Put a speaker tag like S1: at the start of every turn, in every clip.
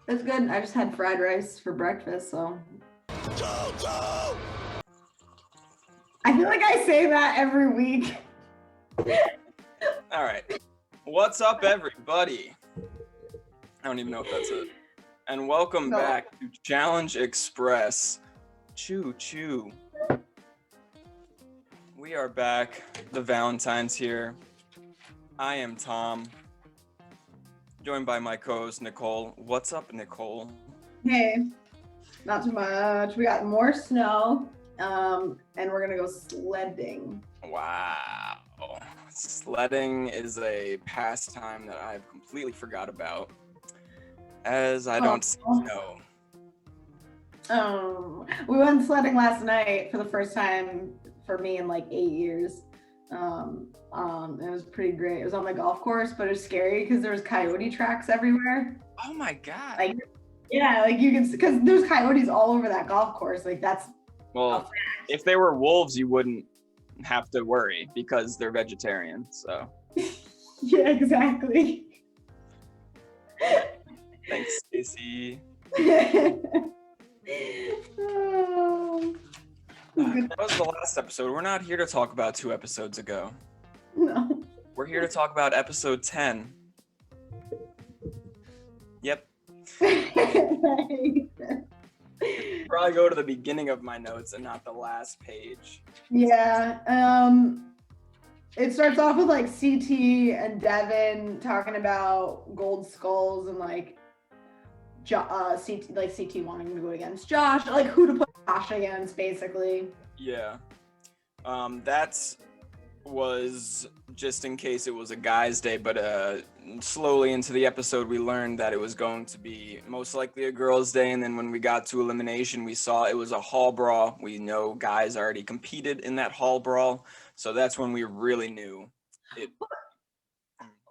S1: It's good. I just had fried rice for breakfast, so. I feel like I say that every week.
S2: All right. What's up, everybody? I don't even know if that's it. And welcome back to Challenge Express. Choo choo. We are back. The Valentine's here. I am Tom, joined by my co-host Nicole. What's up, Nicole?
S1: Hey, not too much. We got more snow, and we're gonna go sledding.
S2: Wow. Sledding is a pastime that I've completely forgot about, as I don't see snow.
S1: We went sledding last night for the first time for me in like 8 years. It was pretty great. It was on the golf course, but it was scary because there was coyote tracks everywhere.
S2: Oh my god!
S1: Like, yeah, like you can, because there's coyotes all over that golf course. Like that's.
S2: Well, if they were wolves, you wouldn't have to worry because they're vegetarian. So.
S1: Yeah, exactly.
S2: Thanks, Stacey. That was the last episode. We're not here to talk about 2 episodes ago.
S1: No.
S2: We're here to talk about episode 10. Yep. Probably go to the beginning of my notes and not the last page.
S1: Yeah. It starts off with like CT and Devin talking about gold skulls and like CT wanting to go against Josh, like who to put Josh against, basically.
S2: Yeah. That was just in case it was a guy's day, but slowly into the episode we learned that it was going to be most likely a girl's day, and then when we got to elimination we saw it was a hall brawl. We know guys already competed in that hall brawl, so that's when we really knew it.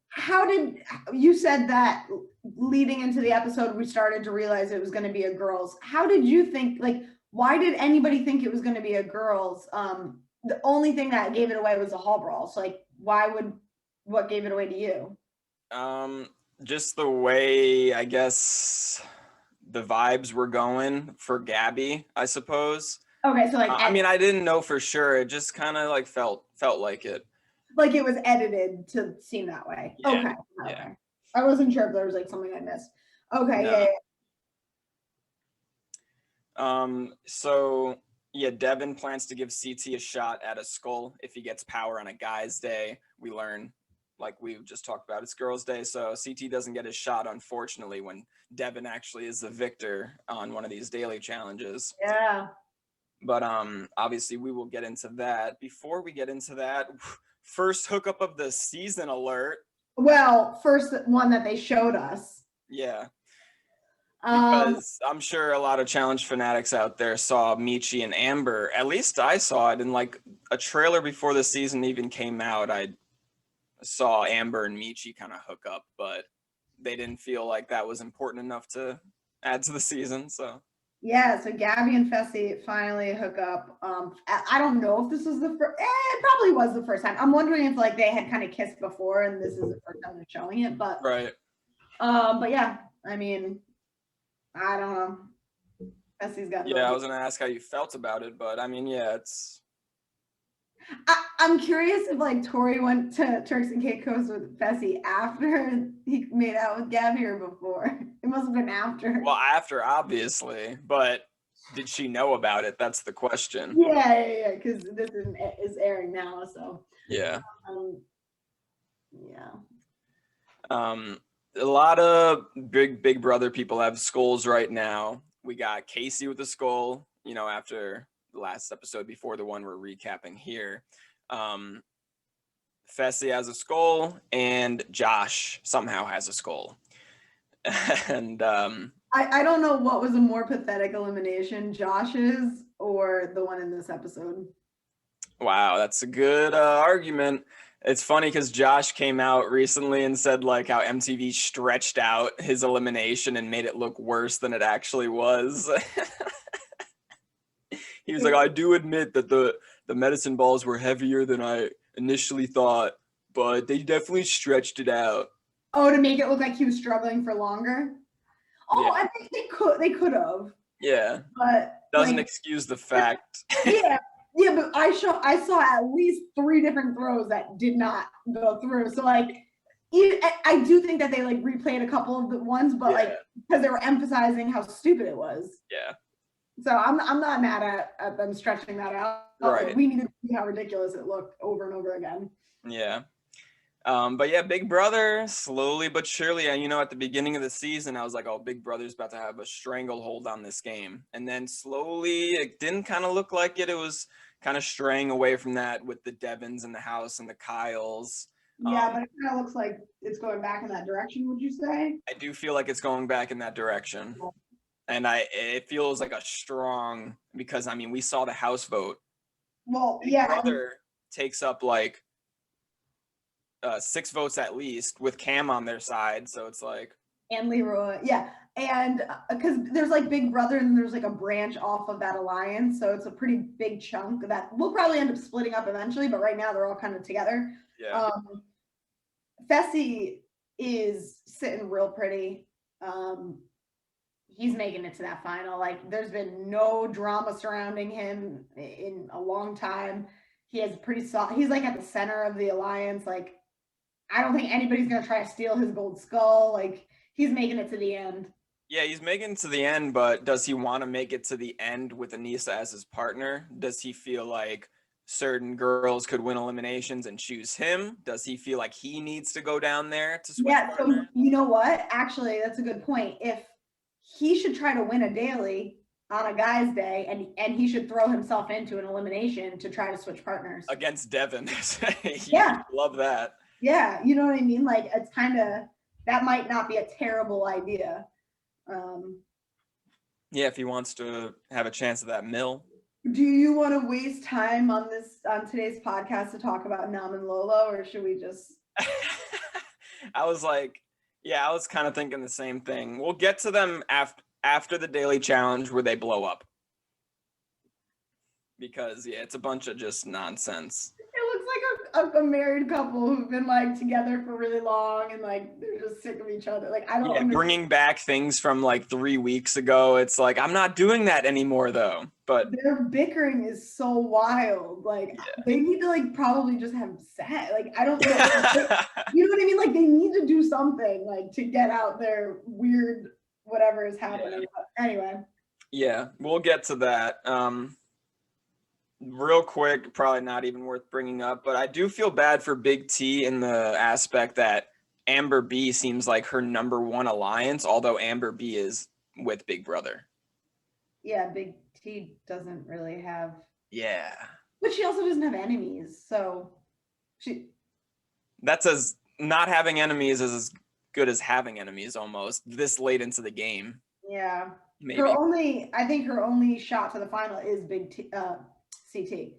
S1: How did you said that leading into the episode we started to realize it was going to be a girls? How did you think, like, why did anybody think it was going to be a girls? The only thing that gave it away was the hall brawl. So like, what gave it away to you?
S2: Just the way, I guess, the vibes were going for GABBY, I suppose.
S1: Okay, so like,
S2: I mean, I didn't know for sure. It just kind of like felt like it. Like
S1: it was edited to seem that way.
S2: Yeah,
S1: okay.
S2: Yeah.
S1: I wasn't sure if there was like something I missed. Okay, no.
S2: Yeah. So yeah, Devin plans to give CT a shot at a skull if he gets power on a guy's day. We learn, like we just talked about, it's girls' day, so CT doesn't get his shot, unfortunately, when Devin actually is the victor on one of these daily challenges.
S1: Yeah.
S2: But obviously we will get into that. Before we get into that, first hookup of the season alert.
S1: Well, first one that they showed us.
S2: Yeah. Because I'm sure a lot of challenge fanatics out there saw Michi and Amber. At least I saw it in like a trailer before the season even came out. I saw Amber and Michi kind of hook up, but they didn't feel like that was important enough to add to the season. So
S1: yeah, so GABBY and Fessy finally hook up. I don't know if this was the first. It probably was the first time. I'm wondering if like they had kind of kissed before and this is the first time they're showing it. But
S2: right.
S1: But yeah, I mean, I don't know. Fessy's got.
S2: Yeah, I was gonna ask how you felt about it, but I mean, yeah, it's.
S1: I'm curious if like Tori went to Turks and Caicos with Fessy after he made out with GABBY or before. It must have been after.
S2: Well, after, obviously, but did she know about it? That's the question.
S1: Yeah, because this is airing now, so.
S2: Yeah.
S1: Yeah.
S2: A lot of big brother people have skulls right now. We got Casey with a skull, you know, after the last episode before the one we're recapping here. Fessy has a skull and Josh somehow has a skull. And
S1: I don't know what was a more pathetic elimination, Josh's or the one in this episode.
S2: Wow, that's a good argument. It's funny because Josh came out recently and said like how MTV stretched out his elimination and made it look worse than it actually was. He was like, I do admit that the medicine balls were heavier than I initially thought, but they definitely stretched it out.
S1: Oh, to make it look like he was struggling for longer. Oh,
S2: Yeah.
S1: I think they could have.
S2: Yeah.
S1: But
S2: Doesn't
S1: like,
S2: excuse the fact.
S1: yeah, yeah, but I saw at least 3 different throws that did not go through. So like, I do think that they like replayed a couple of the ones, but like because they were emphasizing how stupid it was.
S2: Yeah.
S1: So I'm not mad at them stretching that out.
S2: Right.
S1: Like, we needed to see how ridiculous it looked over and over again.
S2: Yeah. But yeah, Big Brother, slowly but surely, and at the beginning of the season, I was like, oh, Big Brother's about to have a stranglehold on this game. And then slowly, it didn't kind of look like it. It was kind of straying away from that with the Devins in the house and the Kyles.
S1: Yeah, but it kind of looks like it's going back in that direction, would you say?
S2: I do feel like it's going back in that direction. And it feels like a strong, because, I mean, we saw the House vote.
S1: Well,
S2: Big
S1: yeah.
S2: Brother takes up like 6 votes at least with Cam on their side, so it's like,
S1: and Leroy, yeah, and because there's like Big Brother and there's like a branch off of that alliance, so it's a pretty big chunk that will probably end up splitting up eventually, but right now they're all kind of together.
S2: yeah.
S1: Fessy is sitting real pretty. He's making it to that final. Like, there's been no drama surrounding him in a long time. He has pretty soft. He's like at the center of the alliance. Like, I don't think anybody's gonna try to steal his gold skull. Like, he's making it to the end.
S2: Yeah, he's making it to the end, but does he want to make it to the end with Anissa as his partner? Does he feel like certain girls could win eliminations and choose him? Does he feel like he needs to go down there to switch partners?
S1: So you know what? Actually, that's a good point. If he should try to win a daily on a guy's day, and he should throw himself into an elimination to try to switch partners
S2: against Devin.
S1: Yeah,
S2: love that.
S1: Yeah, you know what I mean? Like, it's kind of, that might not be a terrible idea.
S2: Yeah, if he wants to have a chance at that mill.
S1: Do you want to waste time on today's podcast to talk about Nam and Lolo, or should we just?
S2: I was like, yeah, I was kind of thinking the same thing. We'll get to them after the daily challenge where they blow up. Because yeah, it's a bunch of just nonsense.
S1: It looks like a married couple who've been like together for really long and like they're just sick of each other. Like, I don't understand.
S2: Bringing back things from like 3 weeks ago. It's like, I'm not doing that anymore though. But
S1: their bickering is so wild. Like, they need to like probably just have sex. Like, I don't know. You know what I mean? Like, they need to do something like to get out their weird whatever is happening. But anyway.
S2: Yeah, we'll get to that. Real quick, probably not even worth bringing up, but I do feel bad for Big T in the aspect that Amber B seems like her #1 alliance, although Amber B is with Big Brother.
S1: Yeah, Big T doesn't really have.
S2: Yeah.
S1: But she also doesn't have enemies, so
S2: that's as not having enemies is as good as having enemies almost this late into the game.
S1: Yeah.
S2: Maybe.
S1: I think her only shot to the final is Big T. CT.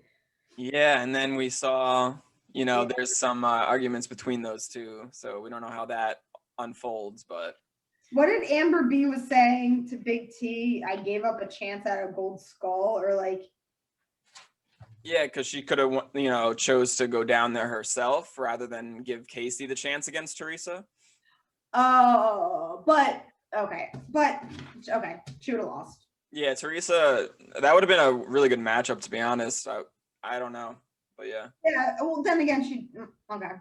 S2: Yeah, and then we saw, there's some arguments between those two, so we don't know how that unfolds, but.
S1: What did Amber B was saying to Big T? I gave up a chance at a gold skull, or like.
S2: Yeah, because she could have, chose to go down there herself rather than give Casey the chance against Teresa.
S1: Oh, okay, she would have lost.
S2: Yeah, Teresa, that would have been a really good matchup, to be honest. I don't know, but yeah.
S1: Yeah, well, then again,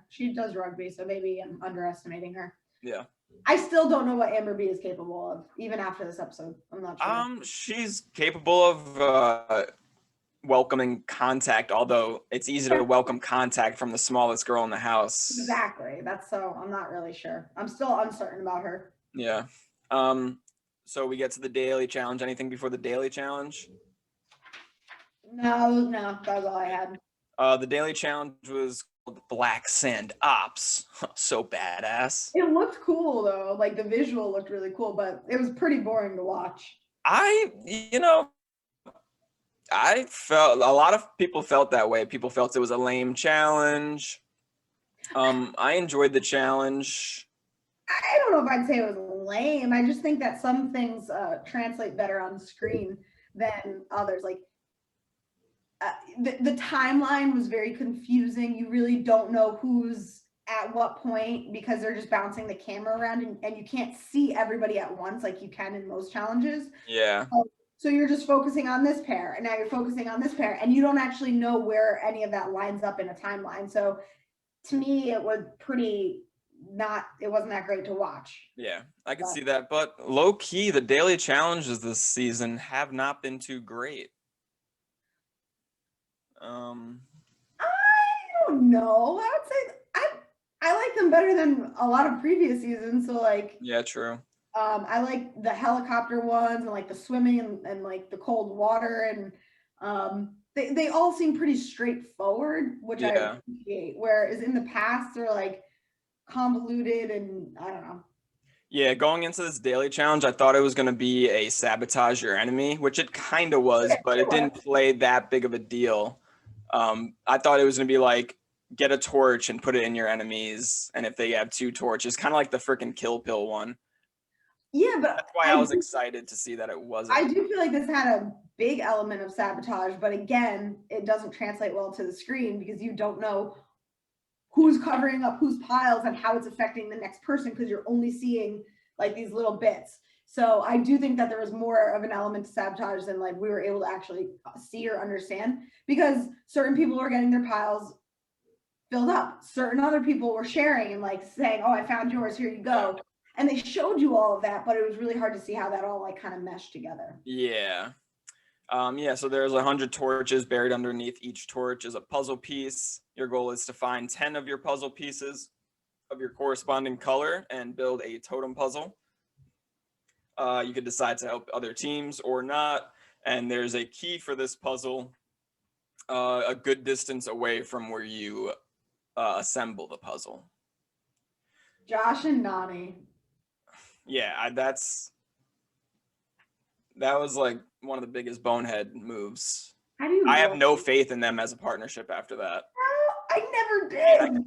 S1: she does rugby, so maybe I'm underestimating her.
S2: Yeah.
S1: I still don't know what Amber B is capable of, even after this episode. I'm not sure.
S2: She's capable of welcoming contact, although it's easy to welcome contact from the smallest girl in the house.
S1: Exactly. I'm not really sure. I'm still uncertain about her.
S2: Yeah. So we get to the daily challenge. Anything before the daily challenge?
S1: No, that was all I had.
S2: The daily challenge was called Black Sand Ops. So badass.
S1: It looked cool though. Like, the visual looked really cool, but it was pretty boring to watch.
S2: I felt a lot of people felt that way. People felt it was a lame challenge. I enjoyed the challenge.
S1: I don't know if I'd say it was lame. I just think that some things translate better on screen than others. Like, the timeline was very confusing. You really don't know who's at what point, because they're just bouncing the camera around and you can't see everybody at once like you can in most challenges.
S2: Yeah.
S1: So you're just focusing on this pair, and now you're focusing on this pair, and you don't actually know where any of that lines up in a timeline. So to me, it was it wasn't that great to watch.
S2: Yeah, I can see that. But low key, the daily challenges this season have not been too great.
S1: I don't know. I would say I like them better than a lot of previous seasons. So like,
S2: yeah, true.
S1: I like the helicopter ones and like the swimming and like the cold water, and they all seem pretty straightforward, which I appreciate. Whereas in the past they're like convoluted and I don't know.
S2: Yeah, going into this daily challenge, I thought it was going to be a sabotage your enemy, which it kind of was, but it didn't play that big of a deal. I thought it was going to be like, get a torch and put it in your enemies, and if they have 2 torches, kind of like the freaking kill pill one.
S1: Yeah, but
S2: that's why I was excited to see that it wasn't.
S1: I do feel like this had a big element of sabotage, but again, it doesn't translate well to the screen because you don't know who's covering up whose piles and how it's affecting the next person because you're only seeing like these little bits. So I do think that there was more of an element to sabotage than like we were able to actually see or understand, because certain people were getting their piles filled up. Certain other people were sharing and like saying, oh, I found yours, here you go. And they showed you all of that, but it was really hard to see how that all like kind of meshed together.
S2: Yeah. Yeah, so there's 100 torches buried underneath. Each torch is a puzzle piece. Your goal is to find 10 of your puzzle pieces of your corresponding color and build a totem puzzle. You could decide to help other teams or not. And there's a key for this puzzle a good distance away from where you assemble the puzzle.
S1: Josh and NANY.
S2: Yeah, that was like one of the biggest bonehead moves. I have no faith in them as a partnership after that.
S1: I never did. Yeah.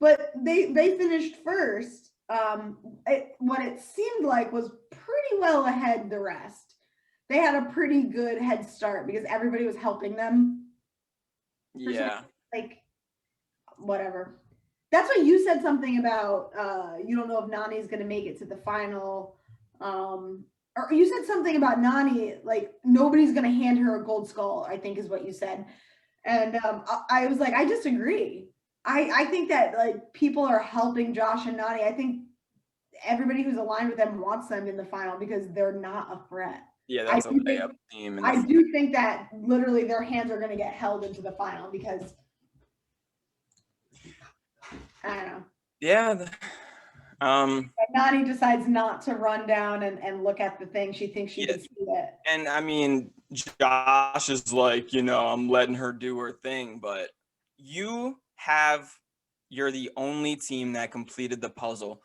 S1: But they finished first. What it seemed like was pretty well ahead the rest. They had a pretty good head start because everybody was helping them.
S2: Yeah.
S1: Like, whatever. That's what you said something about. You don't know if NANY's going to make it to the final. Or you said something about NANY, like nobody's going to hand her a gold skull, I think is what you said. And I was like, I disagree. I think that like people are helping Josh and NANY. I think everybody who's aligned with them wants them in the final because they're not a threat.
S2: Yeah, that's a layup team.
S1: I do think that literally their hands are going to get held into the final because I don't know.
S2: Yeah.
S1: NANY decides not to run down and look at the thing. She thinks she can see it.
S2: And I mean, Josh is like, I'm letting her do her thing, but you're the only team that completed the puzzle.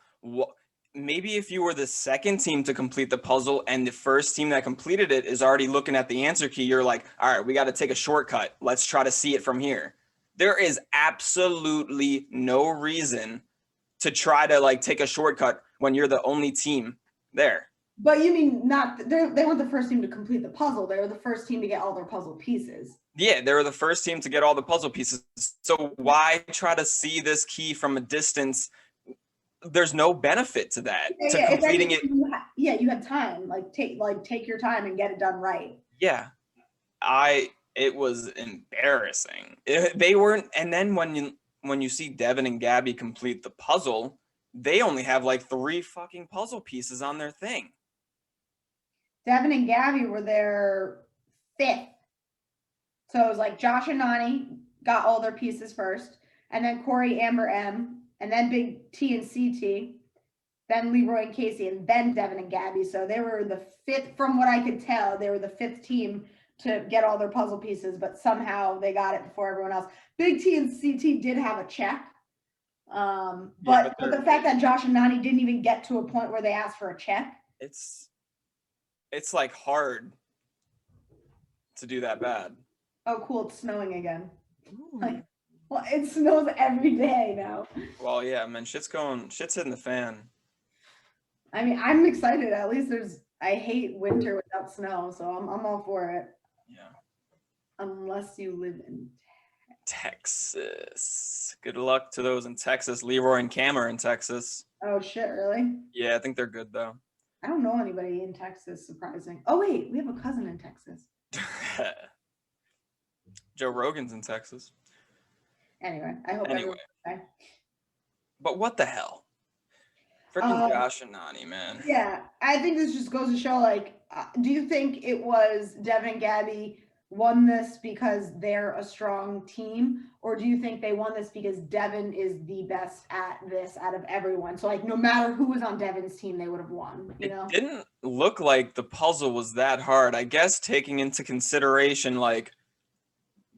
S2: Maybe if you were the second team to complete the puzzle and the first team that completed it is already looking at the answer key, you're like, all right, we got to take a shortcut. Let's try to see it from here. There is absolutely no reason to try to like take a shortcut when you're the only team there.
S1: But you mean they weren't the first team to complete the puzzle. They were the first team to get all their puzzle pieces.
S2: Yeah, they were the first team to get all the puzzle pieces. So why try to see this key from a distance? There's no benefit to that. Completing it.
S1: You had time. Take your time and get it done right.
S2: Yeah. It was embarrassing. They weren't, and then when you see Devin and Gabby complete the puzzle, they only have like 3 fucking puzzle pieces on their thing.
S1: Devin and Gabby were their 5th. So it was like Josh and NANY got all their pieces first, and then Corey, Amber, M, and then Big T and CT, then Leroy and Casey, and then Devin and Gabby. So they were the 5th, from what I could tell, they were the 5th team to get all their puzzle pieces, but somehow they got it before everyone else. Big T and CT did have a check. But the fact that Josh and NANY didn't even get to a point where they asked for a check.
S2: It's like hard to do that bad.
S1: Oh, cool. It's snowing again. Well, it snows every day now.
S2: Well, yeah, man, shit's hitting the fan.
S1: I mean, I'm excited. At least I hate winter without snow, so I'm all for it.
S2: Yeah.
S1: Unless you live in
S2: Texas. Good luck to those in Texas. Leroy and Cam are in Texas.
S1: Oh shit, really?
S2: Yeah, I think they're good though.
S1: I don't know anybody in Texas, surprising. Oh wait, we have a cousin in Texas.
S2: Joe Rogan's in Texas.
S1: Anyway, I hope
S2: Anyway.
S1: everyone.
S2: But what the hell? Freaking Josh and Nani, man.
S1: Yeah, I think this just goes to show, like, do you think it was Devin and Gabby won this because they're a strong team, or do you think they won this because Devin is the best at this out of everyone? So, like, no matter who was on Devin's team, they would have won, you know?
S2: It didn't look like the puzzle was that hard. I guess taking into consideration, like,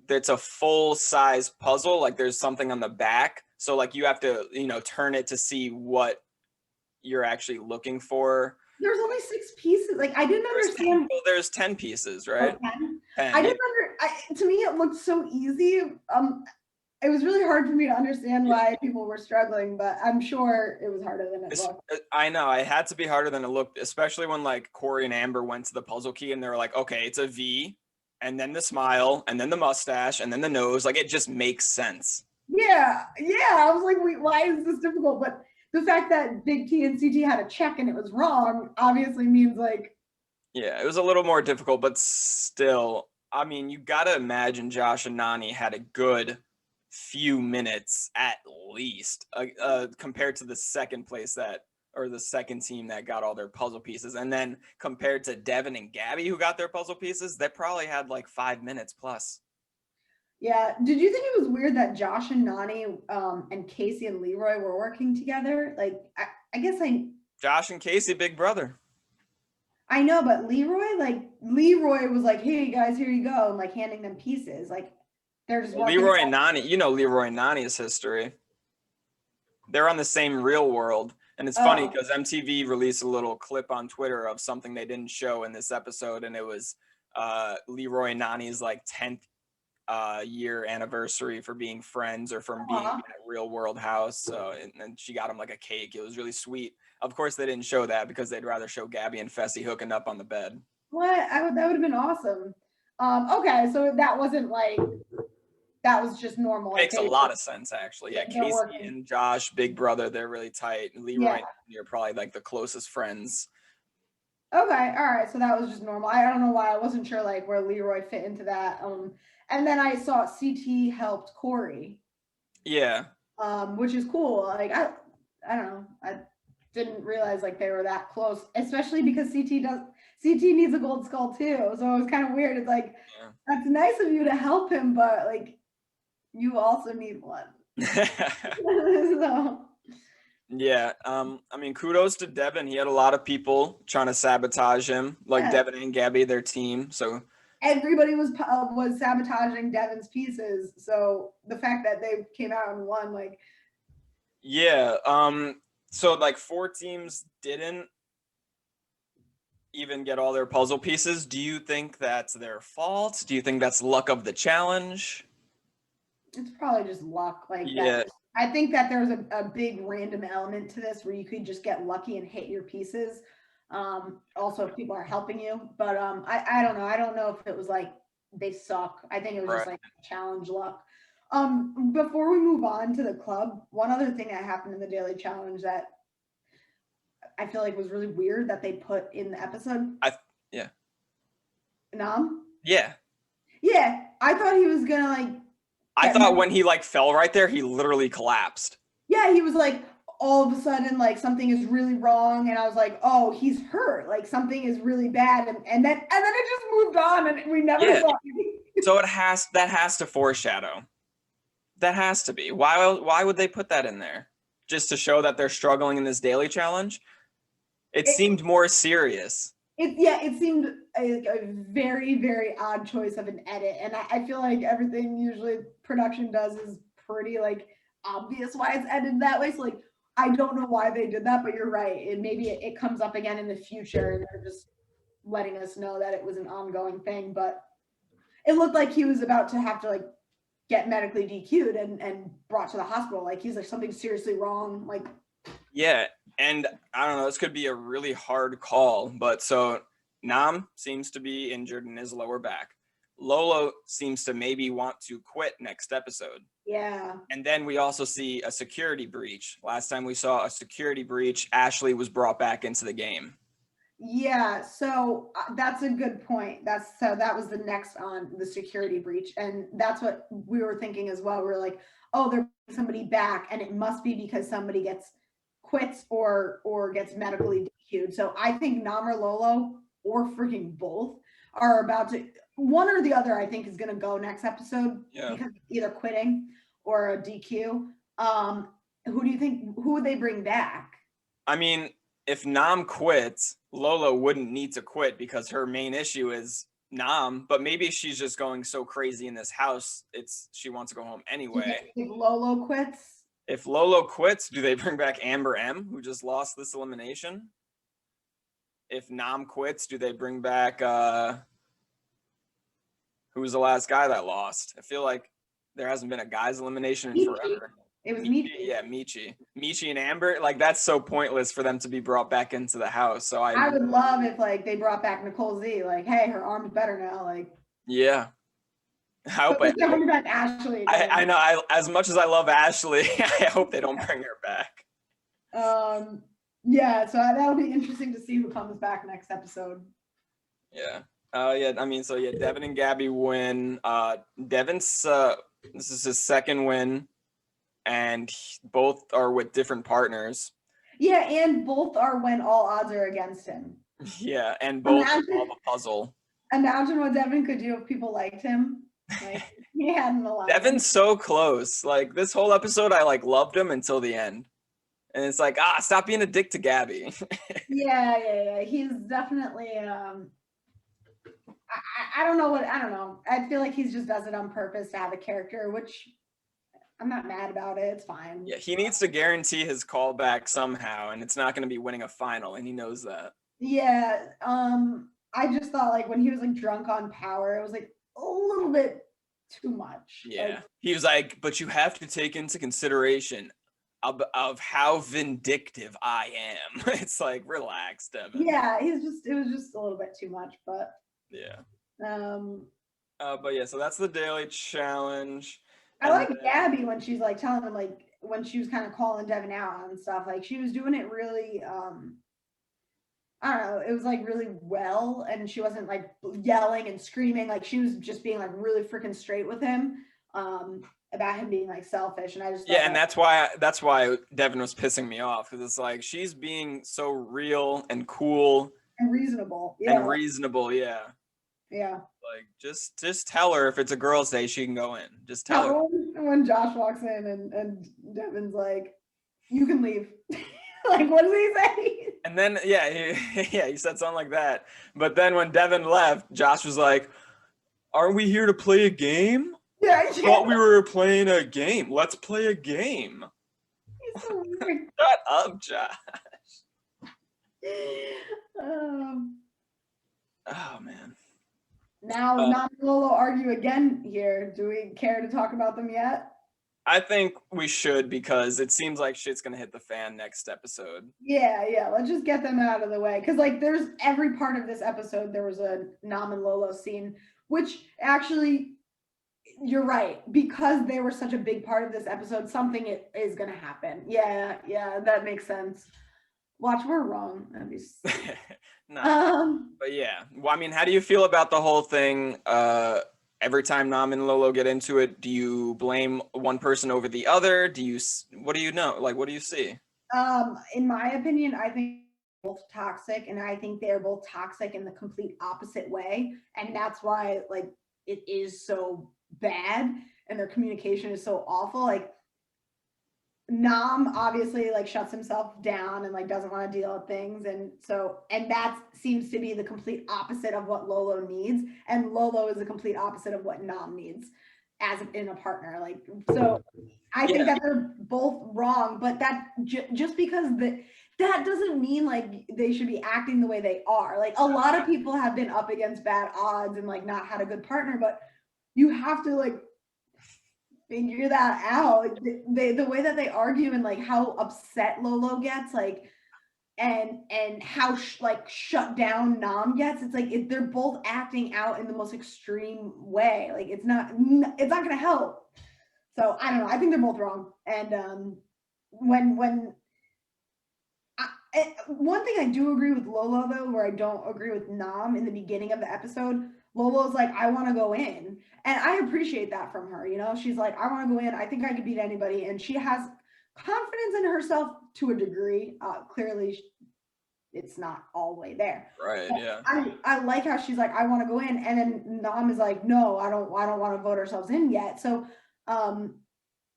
S2: it's a full-size puzzle, like there's something on the back. So, like, you have to, turn it to see what you're actually looking for.
S1: There's only 6 pieces. Like, I didn't understand.
S2: Well, there's 10 pieces, right?
S1: Oh, 10?
S2: 10,
S1: I didn't to me, it looked so easy. It was really hard for me to understand why people were struggling, but I'm sure it was harder than it looked.
S2: I know, it had to be harder than it looked, especially when, like, Corey and Amber went to the puzzle key and they were like, okay, it's a V, and then the smile, and then the mustache, and then the nose. Like, it just makes sense.
S1: Yeah. I was like, wait, why is this difficult? But the fact that Big T and CT had a check and it was wrong obviously means, like.
S2: Yeah, it was a little more difficult, but still, I mean, you got to imagine Josh and Nani had a good few minutes at least compared to the second place the second team that got all their puzzle pieces. And then compared to Devin and Gabby, who got their puzzle pieces, they probably had like 5 minutes plus.
S1: Yeah. Did you think it was weird that Josh and Nani and Casey and Leroy were working together? Like, I guess
S2: Josh and Casey, big brother.
S1: I know, but Leroy was like, hey guys, here you go, and like handing them pieces. Like, they're just
S2: Leroy and Nani, Leroy and Nani's history. They're on the same Real World. And it's funny because MTV released a little clip on Twitter of something they didn't show in this episode. And it was Leroy and Nani's like 10th year anniversary for being friends or from being in a Real World house. So, and she got him like a cake. It was really sweet. Of course, they didn't show that because they'd rather show Gabby and Fessy hooking up on the bed.
S1: What? That would have been awesome. Okay, so that wasn't like, that was just normal.
S2: Makes a lot of sense, actually. Yeah, Casey
S1: working.
S2: and Josh, big brother, they're really tight. Leroy and Nani are probably like the closest friends.
S1: Okay, all right. So that was just normal. I don't know why I wasn't sure like where Leroy fit into that. And then I saw CT helped Corey.
S2: Yeah.
S1: Which is cool. Like I don't know. I didn't realize like they were that close, especially because CT needs a gold skull too. So it was kind of weird. It's like, that's nice of you to help him, but like you also need one. So.
S2: Yeah. I mean, kudos to Devin. He had a lot of people trying to sabotage him, like Devin and Gabby, their team. So
S1: everybody was sabotaging Devin's pieces. So the fact that they came out and won, like.
S2: Yeah. So like 4 teams didn't even get all their puzzle pieces. Do you think that's their fault? Do you think that's luck of the challenge?
S1: It's probably just luck. Like,
S2: yeah.
S1: I think that there's a big random element to this where you could just get lucky and hit your pieces. Also, if people are helping you, but I don't know. I don't know if it was like they suck. I think it was just like challenge luck. Before we move on to the club, one other thing that happened in the daily challenge that I feel like was really weird that they put in the episode. Nam?
S2: Yeah.
S1: Yeah. I thought he was gonna like.
S2: I thought when he like fell right there, he literally collapsed.
S1: Yeah, he was like, all of a sudden, like something is really wrong, and I was like, oh, he's hurt. Like something is really bad, and then it just moved on, and we never saw it.
S2: So that has to foreshadow. That has to be. Why would they put that in there? Just to show that they're struggling in this daily challenge? It seemed more serious.
S1: It seemed like a very, very odd choice of an edit. And I feel like everything usually production does is pretty like obvious why it's edited that way. So like, I don't know why they did that, but you're right. And maybe it comes up again in the future and they're just letting us know that it was an ongoing thing. But it looked like he was about to have to like get medically DQ'd and brought to the hospital. Like he's like something seriously wrong. Like,
S2: yeah. And I don't know, this could be a really hard call, but so Nam seems to be injured in his lower back. Lolo seems to maybe want to quit next episode.
S1: Yeah.
S2: And then we also see a security breach. Last time we saw a security breach, Ashley was brought back into the game.
S1: Yeah, so that's a good point. That was the next on the security breach, and that's what we were thinking as well. We are like, oh, they're bringing somebody back, and it must be because somebody quits or gets medically DQ'd. So I think Nam or Lolo or freaking both are about to, one or the other. I think is going to go next episode because either quitting or a DQ. Who do you think? Who would they bring back?
S2: I mean, if Nam quits, Lolo wouldn't need to quit because her main issue is Nam, but maybe she's just going so crazy in this house, she wants to go home anyway.
S1: If Lolo quits?
S2: If Lolo quits, do they bring back Amber M, who just lost this elimination? If Nam quits, do they bring back, who was the last guy that lost? I feel like there hasn't been a guy's elimination in forever.
S1: It was Michi.
S2: Yeah, Michi and Amber. Like, that's so pointless for them to be brought back into the house. So
S1: I would love if like they brought back Nicole Z. Like, hey, her arm's better now. Like,
S2: yeah. I hope
S1: bring back Ashley.
S2: I know. As much as I love Ashley, I hope they don't bring her back.
S1: Yeah. So that'll be interesting to see who comes back next episode.
S2: Yeah. Yeah. I mean, so yeah, Devin and Gabby win. Devin's this is his second win. And both are with different partners.
S1: Yeah, and both are when all odds are against him.
S2: Yeah, and both solve a puzzle.
S1: Imagine what Devin could do if people liked him. Like, he hadn't allowed.
S2: Devin's so close. Like, this whole episode, I like loved him until the end. And it's like, stop being a dick to Gabby.
S1: Yeah. He's definitely I don't know. I feel like he just does it on purpose to have a character, which I'm not mad about it. It's fine.
S2: Yeah, he needs to guarantee his callback somehow, and it's not going to be winning a final, and he knows that.
S1: Yeah. I just thought like when he was like drunk on power, it was like a little bit too much.
S2: Yeah.
S1: Like,
S2: he was like, but you have to take into consideration of how vindictive I am. It's like, relax, Devin.
S1: Yeah, it was just a little bit too much, but
S2: yeah.
S1: But
S2: yeah, so that's the daily challenge.
S1: I like Gabby when she's like telling him, like when she was kind of calling Devin out and stuff, like she was doing it really, I don't know, it was like really well, and she wasn't like yelling and screaming, like she was just being like really freaking straight with him, about him being like selfish. And I just
S2: and that's why Devin was pissing me off, because it's like she's being so real and cool
S1: and reasonable. Yeah.
S2: Like, just tell her if it's a girl's day, she can go in. Just tell her.
S1: When Josh walks in and Devin's like, you can leave. Like, what does he say?
S2: And then, he said something like that. But then when Devin left, Josh was like, aren't we here to play a game?
S1: Yeah,
S2: I thought we were playing a game. Let's play a game.
S1: He's so weird.
S2: Shut up, Josh. Oh, man.
S1: Now, Nam and Lolo argue again here. Do we care to talk about them yet?
S2: I think we should, because it seems like shit's gonna hit the fan next episode.
S1: Yeah. Let's just get them out of the way. Because, like, there's every part of this episode, there was a Nam and Lolo scene, which actually, you're right. Because they were such a big part of this episode, something is going to happen. Yeah, that makes sense. Watch, we're wrong. That'd be
S2: no. But yeah, well, I mean, how do you feel about the whole thing? Every time Nam and Lolo get into it, do you blame one person over the other? What do you know? Like, what do you see?
S1: In my opinion, I think they're both toxic, and I think they're both toxic in the complete opposite way. And that's why, like, it is so bad and their communication is so awful. Like, Nam obviously like shuts himself down and like doesn't want to deal with things, and that seems to be the complete opposite of what Lolo needs, and Lolo is the complete opposite of what Nam needs as in a partner. Like, so I think that they're both wrong, but that just because that doesn't mean like they should be acting the way they are. Like, a lot of people have been up against bad odds and like not had a good partner, but you have to like figure that out. Like, the way that they argue and like how upset Lolo gets, like, and how like shut down Nam gets. It's like they're both acting out in the most extreme way. Like it's not gonna help. So I don't know. I think they're both wrong. And when one thing I do agree with Lolo though, where I don't agree with Nam in the beginning of the episode, Lolo's like, I want to go in. And I appreciate that from her. You know, she's like, I want to go in. I think I could beat anybody. And she has confidence in herself to a degree. Clearly, it's not all the way there.
S2: Right.
S1: But
S2: Yeah.
S1: I like how she's like, I want to go in. And then Nam is like, no, I don't want to vote ourselves in yet. So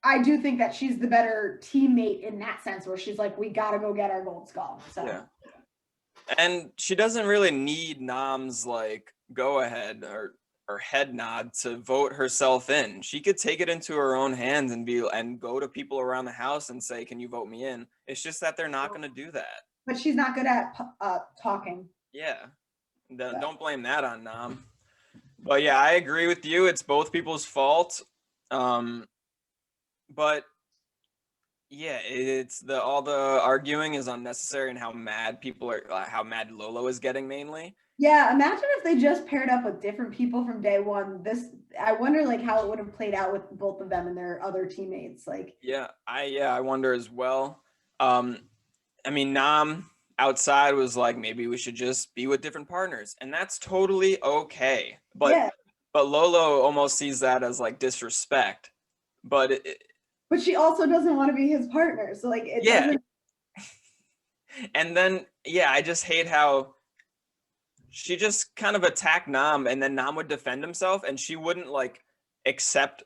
S1: I do think that she's the better teammate in that sense, where she's like, we got to go get our gold skull. So.
S2: Yeah. And she doesn't really need Nam's like go ahead or head nod to vote herself in. She could take it into her own hands and go to people around the house and say, can you vote me in? It's just that they're not going to do that.
S1: But she's not good at talking.
S2: Yeah. Don't blame that on Nam. But yeah, I agree with you. It's both people's fault. But yeah, it's all the arguing is unnecessary, and how mad people are, how mad Lolo is getting mainly.
S1: Yeah, imagine if they just paired up with different people from day one. I wonder like how it would have played out with both of them and their other teammates. Like
S2: I wonder as well. I mean, Nam outside was like, maybe we should just be with different partners, and that's totally okay. But Lolo almost sees that as like disrespect. But
S1: she also doesn't want to be his partner. So like it doesn't.
S2: And then I just hate how she just kind of attacked Nam, and then Nam would defend himself, and she wouldn't like accept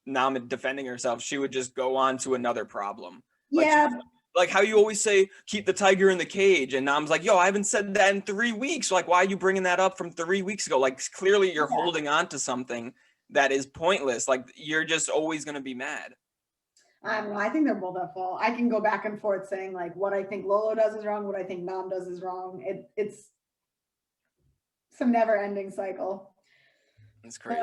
S2: Nam defending herself. She would just go on to another problem. Like how you always say, keep the tiger in the cage. And Nam's like, yo, I haven't said that in 3 weeks. Like, why are you bringing that up from 3 weeks ago? Like, clearly you're holding on to something that is pointless. Like, you're just always going to be mad.
S1: I don't know. I think they're both at fault. I can go back and forth saying like what I think Lolo does is wrong, what I think Nam does is wrong. It's some never-ending cycle.
S2: It's crazy.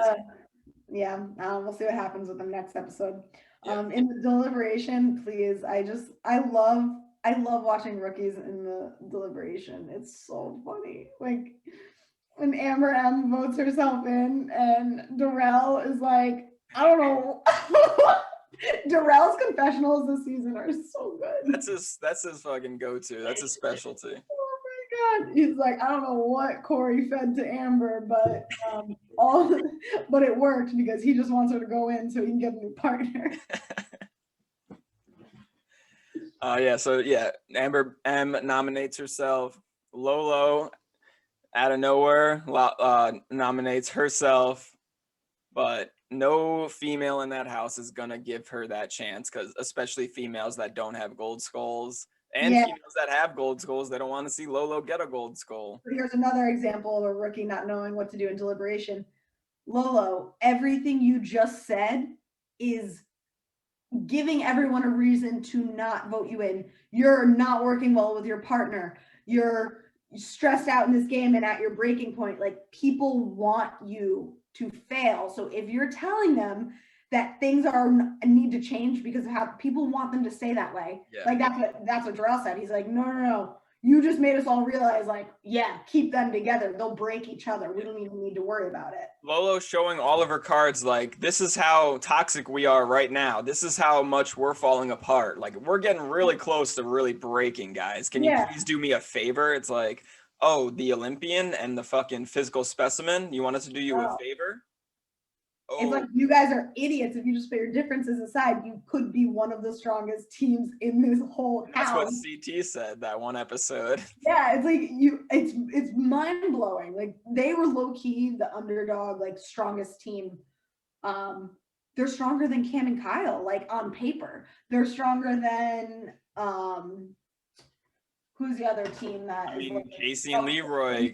S1: We'll see what happens with them next episode. In the deliberation, please. I love watching rookies in the deliberation. It's so funny. Like when Amber M votes herself in, and Darrell is like, I don't know. Darrell's confessionals this season are so good.
S2: That's his fucking go-to. That's his specialty.
S1: Oh my God. He's like, I don't know what Corey fed to Amber, but but it worked because he just wants her to go in so he can get a new partner. Amber M nominates herself. Lolo out of nowhere nominates herself, but no female in that house is gonna give her that chance, because especially females that don't have gold skulls, and females that have gold skulls, they don't want to see Lolo get a gold skull. Here's another example of a rookie not knowing what to do in deliberation. Lolo, everything you just said is giving everyone a reason to not vote you in. You're not working well with your partner. You're stressed out in this game and at your breaking point. Like, people want you to fail. So if you're telling them that things need to change because of how people want them to stay that way, like that's what Darrell said. He's like, no. You just made us all realize, like, keep them together. They'll break each other. We don't even need to worry about it.
S2: Lolo showing all of her cards, like, this is how toxic we are right now. This is how much we're falling apart. Like, we're getting really close to really breaking, guys. Can you please do me a favor? It's like, oh, the Olympian and the fucking physical specimen, you want us to do you a favor?
S1: It's like, you guys are idiots. If you just put your differences aside, you could be one of the strongest teams in this whole house.
S2: That's what CT said that one episode.
S1: Yeah, it's like it's mind blowing. Like, they were low key the underdog, like strongest team. They're stronger than Cam and Kyle, like on paper. They're stronger than who's the other team that?
S2: Casey and Leroy.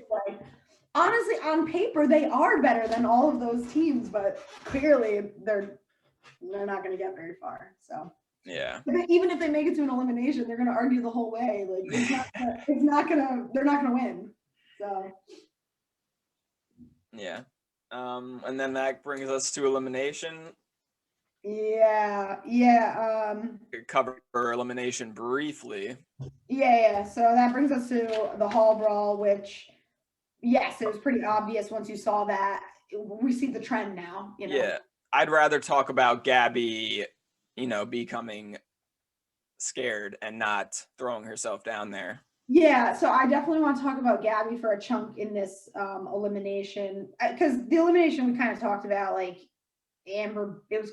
S1: Honestly, on paper, they are better than all of those teams, but clearly they're not going to get very far. So even if they make it to an elimination, they're going to argue the whole way. Like, they're not going to win. So
S2: and then that brings us to elimination.
S1: Yeah.
S2: Cover elimination briefly.
S1: Yeah. So that brings us to the hall brawl, which, yes, it was pretty obvious once you saw that. We see the trend now, you know.
S2: Yeah, I'd rather talk about Gabby, becoming scared and not throwing herself down there.
S1: Yeah, so I definitely want to talk about Gabby for a chunk in this elimination, because the elimination we kind of talked about, like Amber, it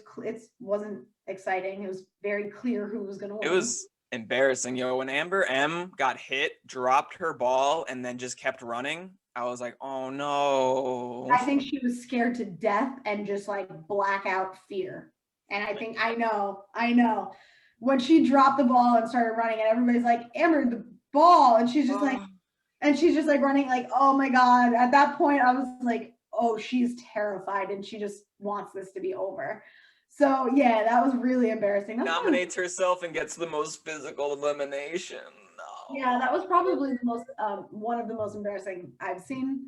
S1: wasn't exciting. It was very clear who was going to win.
S2: It was embarrassing, when Amber M got hit, dropped her ball, and then just kept running. I was like, oh no.
S1: I think she was scared to death and just like blackout fear. And I know. When she dropped the ball and started running, and everybody's like, Amber, the ball, and she's just like running, like, oh my God. At that point, I was like, oh, she's terrified and she just wants this to be over. So yeah, that was really embarrassing.
S2: Nominates herself and gets the most physical elimination. No.
S1: Yeah, that was probably the most one of the most embarrassing I've seen,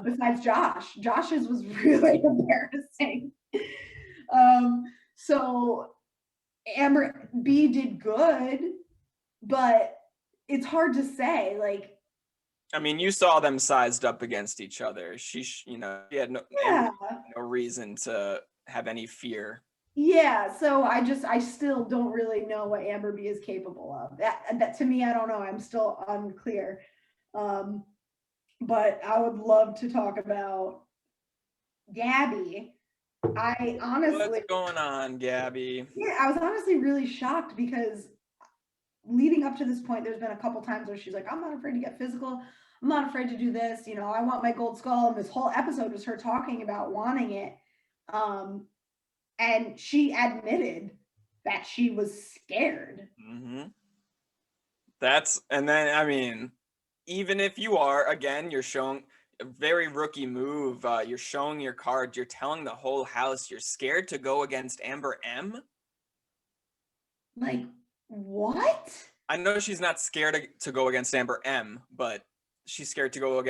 S1: besides Josh. Josh's was really embarrassing. So Amber B did good, but it's hard to say. Like,
S2: I mean, you saw them sized up against each other. She had no reason to have any fear.
S1: Yeah, so I still don't really know what Amber B is capable of. That to me, I don't know. I'm still unclear. But I would love to talk about Gabby. I honestly,
S2: what's going on, Gabby?
S1: Yeah, I was honestly really shocked because leading up to this point, there's been a couple times where she's like, I'm not afraid to get physical. I'm not afraid to do this. I want my gold skull. And this whole episode was her talking about wanting it. And she admitted that she was scared.
S2: Mm-hmm. And then, I mean, even if you are, again, you're showing a very rookie move. You're showing your cards. You're telling the whole house you're scared to go against Amber M.
S1: Like, what?
S2: I know she's not scared to go against Amber M, but she's scared to go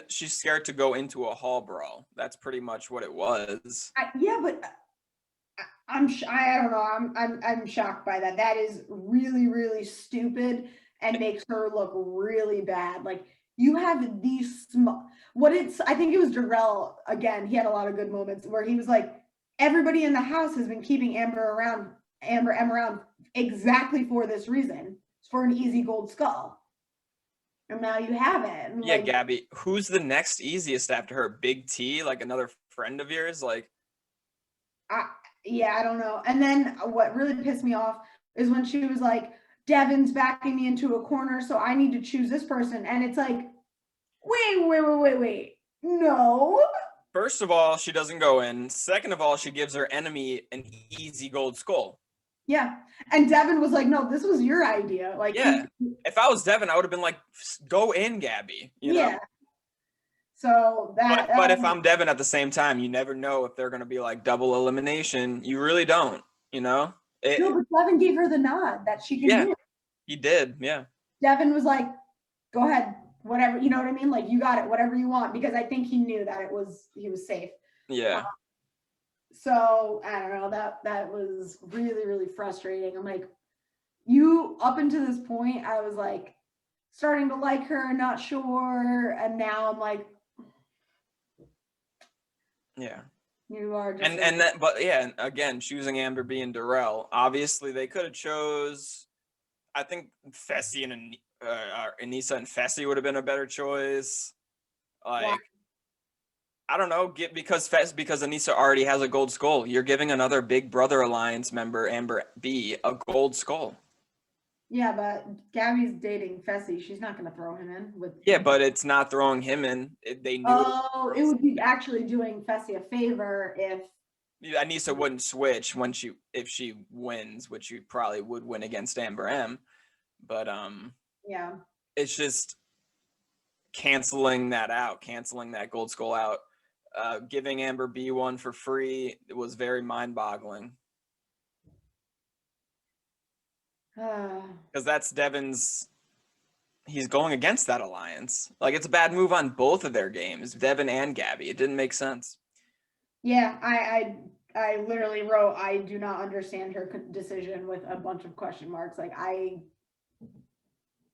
S2: she's scared to go into a hall brawl. That's pretty much what it was.
S1: Yeah, but I don't know. I'm shocked by that. That is really, really stupid and makes her look really bad. Like, you have these I think it was Darrell again. He had a lot of good moments where he was like, everybody in the house has been keeping Amber M around exactly for this reason. It's for an easy gold skull. And now you have it. And
S2: yeah, like, Gabby, who's the next easiest after her? Big T, like another friend of yours? Like,
S1: yeah, I don't know. And then what really pissed me off is when she was like, Devin's backing me into a corner, so I need to choose this person. And it's like, wait. No.
S2: First of all, she doesn't go in. Second of all, she gives her enemy an easy gold skull.
S1: Yeah. And Devin was like, no, this was your idea. Like,
S2: yeah. If I was Devin, I would have been like, go in, Gabby. You know?
S1: So
S2: but if I'm Devin at the same time, you never know if they're going to be like double elimination. You really don't, No,
S1: but Devin gave her the nod that she could do it.
S2: He did. Yeah.
S1: Devin was like, go ahead, whatever. You know what I mean? Like, you got it, whatever you want, because I think he knew that he was safe.
S2: Yeah.
S1: So I don't know, that was really, really frustrating. I'm like, up until this point, I was like starting to like her, not sure. And now I'm like,
S2: yeah,
S1: you are just
S2: and again, choosing Amber B and Darrell, obviously they could have chose, I think Fessy and Anissa and Fessy would have been a better choice. Like, yeah. I don't know, because Anissa already has a gold skull. You're giving another Big Brother Alliance member, Amber B, a gold skull.
S1: Yeah, but Gabby's dating Fessy. She's not going to throw him in with.
S2: Yeah, but it's not throwing him in. They knew.
S1: Oh, it would be actually doing Fessy a favor if.
S2: Anissa wouldn't switch if she wins, which she probably would win against Amber M. But
S1: yeah,
S2: it's just canceling that gold skull out. Giving Amber B one for free, it was very mind-boggling. Because that's Devin's. He's going against that alliance. Like, it's a bad move on both of their games, Devin and Gabby. It didn't make sense.
S1: Yeah, I I literally wrote, I do not understand her decision with a bunch of question marks. Like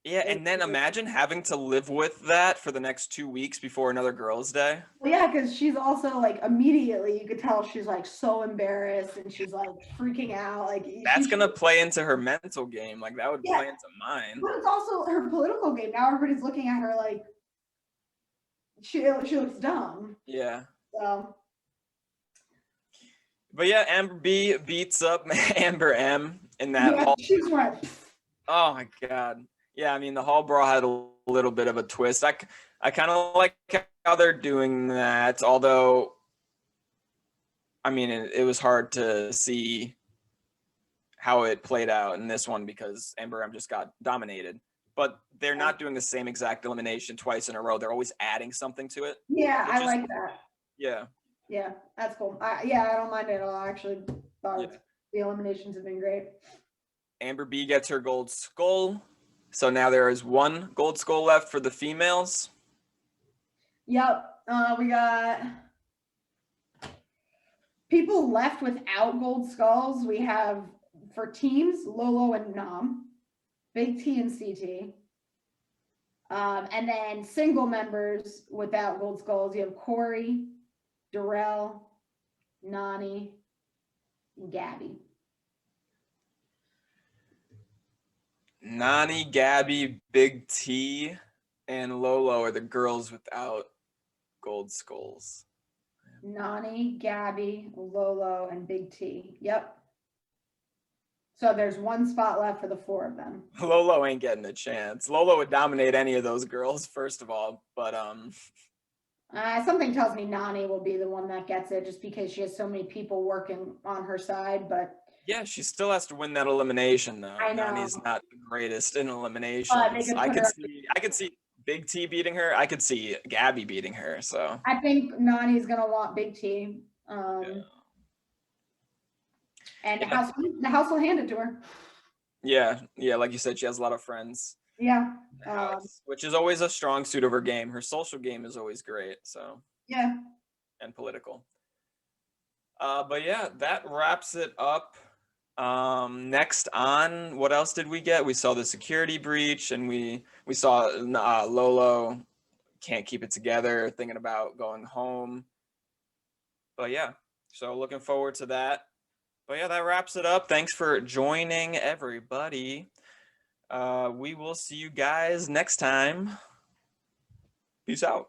S2: Yeah, and then imagine having to live with that for the next 2 weeks before another girls' day.
S1: well, yeah, because she's also like immediately you could tell she's like so embarrassed and she's like freaking out. Like
S2: That's gonna play into her mental game. Like that would
S1: Yeah.
S2: play into mine.
S1: But it's also her political game. Now everybody's looking at her like she looks dumb.
S2: Yeah.
S1: So
S2: But yeah, Amber B beats up Amber M in that
S1: yeah,
S2: hall.
S1: she was right.
S2: Oh my god. Yeah, I mean the hall brawl had a little bit of a twist. I kind of like how they're doing that, although I mean it was hard to see how it played out in this one because Amber M just got dominated. But they're not doing the same exact elimination twice in a row. They're always adding something to it.
S1: Yeah, I like that.
S2: Yeah.
S1: Yeah, that's cool. Yeah, I don't mind it at all. I actually thought the eliminations have been great.
S2: Amber B gets her gold skull. So now there is 1 gold skull left for the females.
S1: Yep. We got people left without gold skulls. We have for teams, Lolo and Nam, Big T and CT. And then single members without gold skulls, you have Corey, Darrell, NANY, and GABBY.
S2: NANY, GABBY, Big T, and Lolo are the girls without gold skulls.
S1: NANY, GABBY, Lolo, and Big T. Yep. So there's 1 spot left for the 4 of them.
S2: Lolo ain't getting a chance. Lolo would dominate any of those girls, first of all, but
S1: something tells me NANY will be the one that gets it just because she has so many people working on her side, but
S2: yeah, she still has to win that elimination though.
S1: I know.
S2: NANY's not the greatest in eliminations. I could see Big T beating her. I could see GABBY beating her. So
S1: I think NANY's gonna want Big T. And the house will hand it to her.
S2: Yeah, like you said, she has a lot of friends.
S1: Yeah.
S2: Which is always a strong suit of her game. Her social game is always great. So
S1: yeah.
S2: And political. But yeah, that wraps it up. Next on, what else did we get? We saw the security breach, and we saw Lolo can't keep it together, thinking about going home. But yeah, so looking forward to that. But yeah, that wraps it up. Thanks for joining, everybody. We will see you guys next time. Peace out.